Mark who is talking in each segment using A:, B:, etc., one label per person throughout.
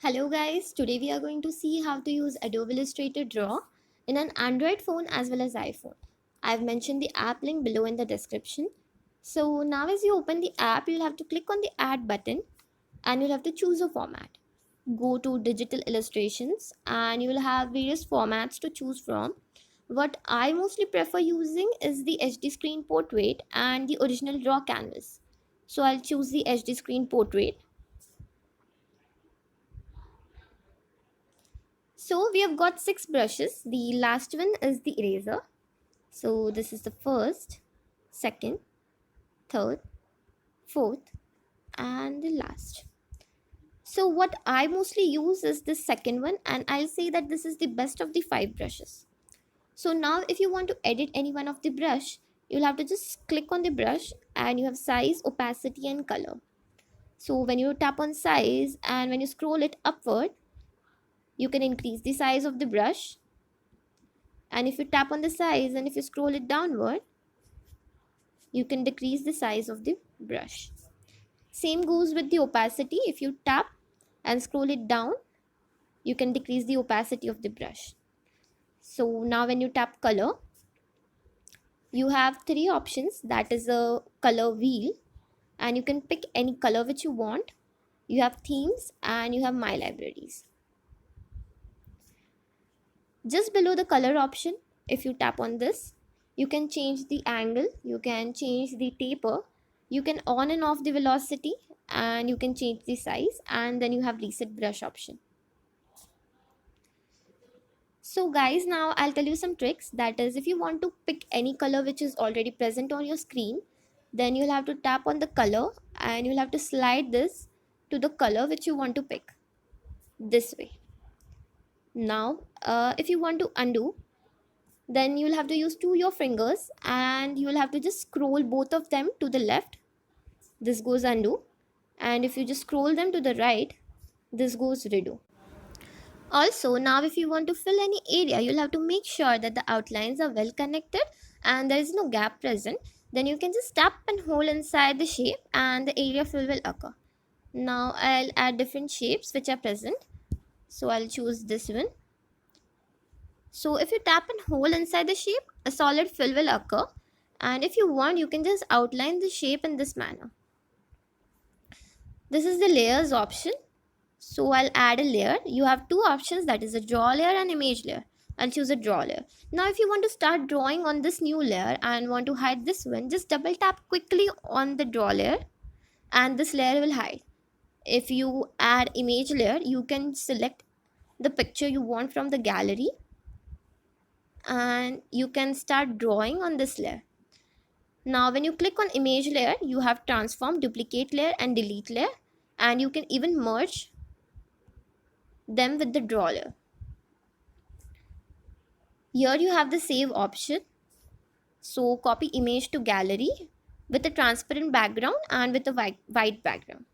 A: Hello guys, today we are going to see how to use Adobe Illustrator Draw in an Android phone as well as iPhone. I've mentioned the app link below in the description. So now as you open the app, you'll have to click on the add button and you'll have to choose a format. Go to digital illustrations and you'll have various formats to choose from. What I mostly prefer using is the HD screen portrait and the original draw canvas. So I'll choose the HD screen portrait. So we have got 6 brushes. The last one is the eraser. So this is the first, second, third, fourth, and the last. So what I mostly use is the second one, and I'll say that this is the best of the 5 brushes. So now if you want to edit any one of the brush, you'll have to just click on the brush and you have size, opacity, and color. So when you tap on size and when you scroll it upward, you can increase the size of the brush, and if you tap on the size and if you scroll it downward, you can decrease the size of the brush. Same goes with the opacity. If you tap and scroll it down, you can decrease the opacity of the brush. So now when you tap color, you have 3 options. That is a color wheel, and you can pick any color which you want. You have themes and you have my libraries. Just below the color option, if you tap on this, you can change the angle, you can change the taper, you can on and off the velocity, and you can change the size, and then you have reset brush option. So guys, now I'll tell you some tricks. That is, if you want to pick any color which is already present on your screen, then you'll have to tap on the color and you'll have to slide this to the color which you want to pick, this way. Now if you want to undo, then you'll have to use your fingers and you'll have to just scroll both of them to the left. This goes undo, and if you just scroll them to the right, this goes redo. Also, now if you want to fill any area, you'll have to make sure that the outlines are well connected and there is no gap present. Then you can just tap and hold inside the shape and the area fill will occur. Now I'll add different shapes which are present. So I'll choose this one. So if you tap and hold inside the shape, a solid fill will occur, and if you want, you can just outline the shape in this manner. This is the layers option. So I'll add a layer. You have 2 options, that is a draw layer and image layer. I'll choose a draw layer. Now if you want to start drawing on this new layer and want to hide this one, just double tap quickly on the draw layer and this layer will hide. If you add image layer, you can select the picture you want from the gallery and you can start drawing on this layer. Now when you click on image layer, you have transform, duplicate layer and delete layer, and you can even merge them with the draw layer. Here you have the save option. So copy image to gallery with a transparent background and with a white background.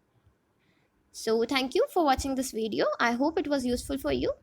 A: So thank you for watching this video. I hope it was useful for you.